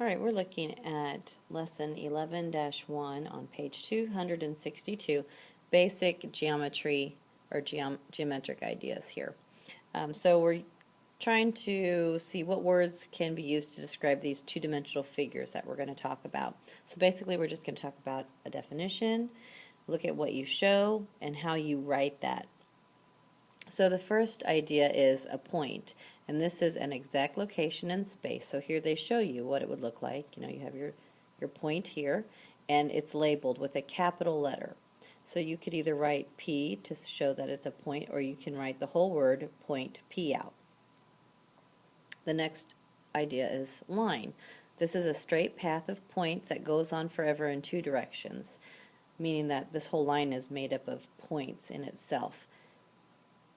Alright, we're looking at lesson 11-1 on page 262, basic geometry or geometric ideas here. So we're trying to see what words can be used to describe these two-dimensional figures that we're going to talk about. So basically we're just going to talk about a definition, look at what you show, and how you write that. So the first idea is a point, and this is an exact location in space. So here they show you what it would look like. You know, you have your point here, and it's labeled with a capital letter. So you could either write P to show that it's a point, or you can write the whole word point P out. The next idea is line. This is a straight path of points that goes on forever in two directions, meaning that this whole line is made up of points in itself.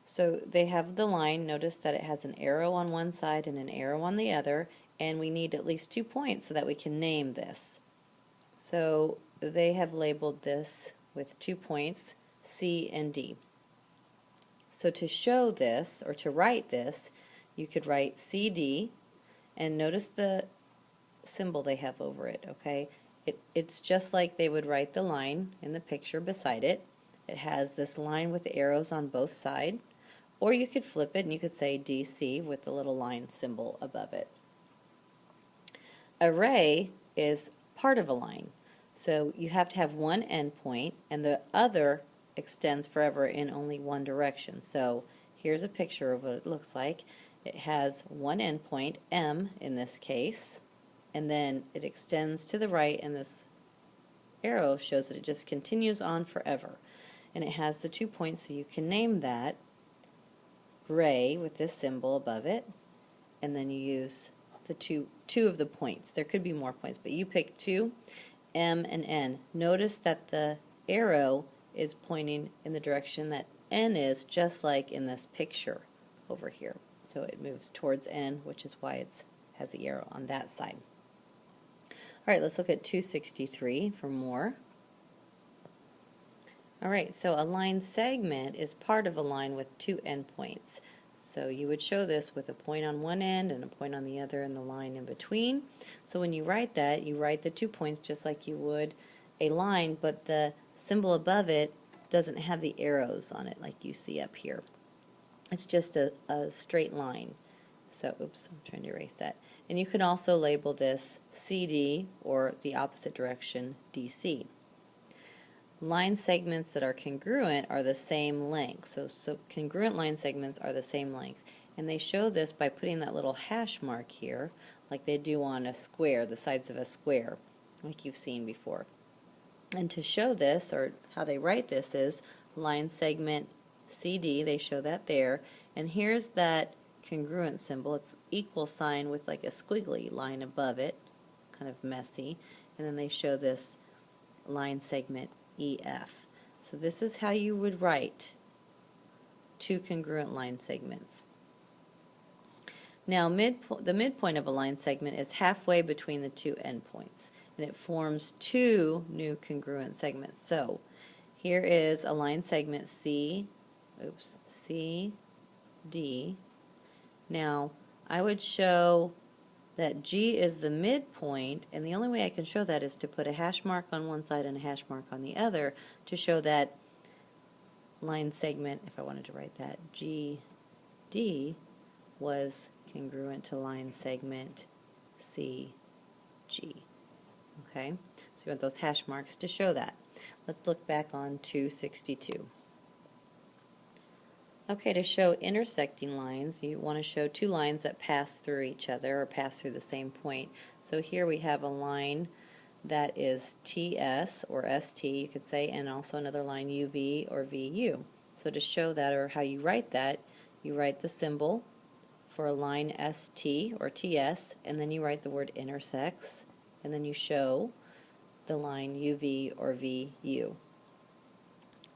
So they have the line. Notice that it has an arrow on one side and an arrow on the other, and we need at least 2 points so that we can name this. So they have labeled this with 2 points, C and D. So to show this, or to write this, you could write CD, and notice the symbol they have over it, okay? It's just like they would write the line in the picture beside it. It has this line with arrows on both sides. Or you could flip it and you could say DC with the little line symbol above it. Array is part of a line. So you have to have one endpoint and the other extends forever in only one direction. So here's a picture of what it looks like. It has one endpoint, M in this case, and then it extends to the right, and this arrow shows that it just continues on forever. And it has the 2 points, so you can name that ray with this symbol above it, and then you use the two of the points. There could be more points, but you pick 2, M and N. Notice that the arrow is pointing in the direction that N is, just like in this picture over here. So it moves towards N, which is why it has the arrow on that side. Alright, let's look at 263 for more. Alright, so a line segment is part of a line with 2 endpoints. So you would show this with a point on one end and a point on the other and the line in between. So when you write that, you write the 2 points just like you would a line, but the symbol above it doesn't have the arrows on it like you see up here. It's just a straight line. So, oops, I'm trying to erase that. And you can also label this CD, or the opposite direction, DC. Line segments that are congruent are the same length. So congruent line segments are the same length. And they show this by putting that little hash mark here, like they do on a square, the sides of a square, like you've seen before. And to show this, or how they write this, is line segment CD, they show that there. And here's that congruent symbol. It's equal sign with like a squiggly line above it, kind of messy. And then they show this line segment EF. So this is how you would write 2 congruent line segments. Now the midpoint of a line segment is halfway between the 2 endpoints, and it forms 2 new congruent segments. So here is a line segment CD. Now I would show that G is the midpoint, and the only way I can show that is to put a hash mark on one side and a hash mark on the other to show that line segment, if I wanted to write that, GD was congruent to line segment CG. Okay, so you want those hash marks to show that. Let's look back on 262. Okay, to show intersecting lines, you want to show 2 lines that pass through each other or pass through the same point. So here we have a line that is TS or ST, you could say, and also another line UV or VU. So to show that, or how you write that, you write the symbol for a line ST or TS, and then you write the word intersects, and then you show the line UV or VU.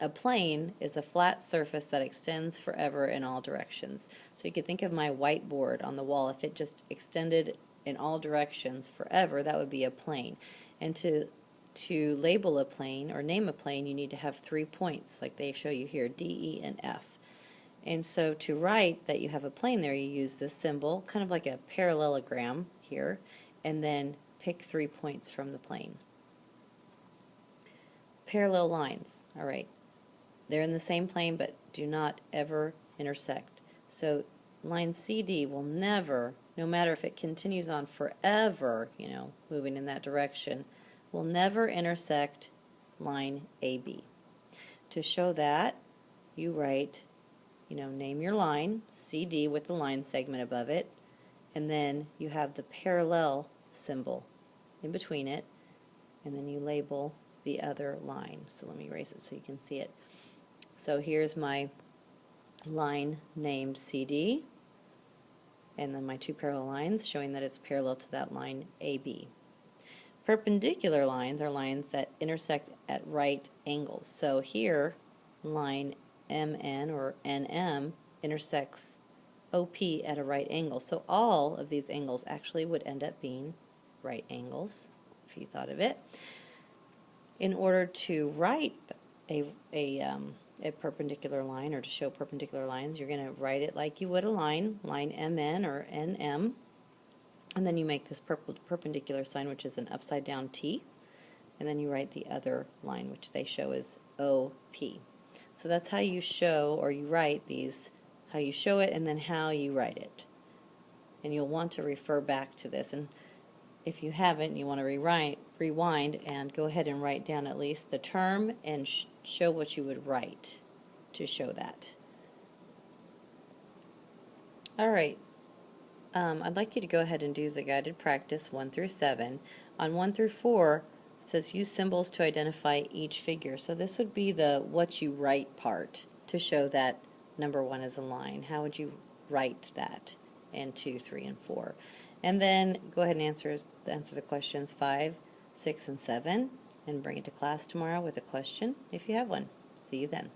A plane is a flat surface that extends forever in all directions. So you could think of my whiteboard on the wall. If it just extended in all directions forever, that would be a plane. And to label a plane or name a plane, you need to have 3 points, like they show you here, D, E, and F. And so to write that you have a plane there, you use this symbol, kind of like a parallelogram here, and then pick 3 points from the plane. Parallel lines, all right. They're in the same plane but do not ever intersect. So line CD will never, no matter if it continues on forever, moving in that direction, will never intersect line AB. To show that, you write, name your line, CD with the line segment above it, and then you have the parallel symbol in between it, and then you label the other line. So let me erase it so you can see it. So here's my line named CD, and then my 2 parallel lines showing that it's parallel to that line AB. Perpendicular lines are lines that intersect at right angles. So here, line MN or NM intersects OP at a right angle. So all of these angles actually would end up being right angles, if you thought of it. In order to write a perpendicular line, or to show perpendicular lines, you're going to write it like you would a line MN or NM, and then you make this perpendicular sign, which is an upside down T, and then you write the other line, which they show as OP. So that's how you show, or you write these, how you show it and then how you write it. And you'll want to refer back to this, and if you haven't, you want to rewind and go ahead and write down at least the term and show what you would write to show that. All right. I'd like you to go ahead and do the guided practice 1 through 7. On 1 through 4, it says use symbols to identify each figure. So this would be the what you write part to show that number 1 is a line. How would you write that in 2, 3, and 4? And then go ahead and answer the questions 5, 6, and 7, and bring it to class tomorrow with a question if you have one. See you then.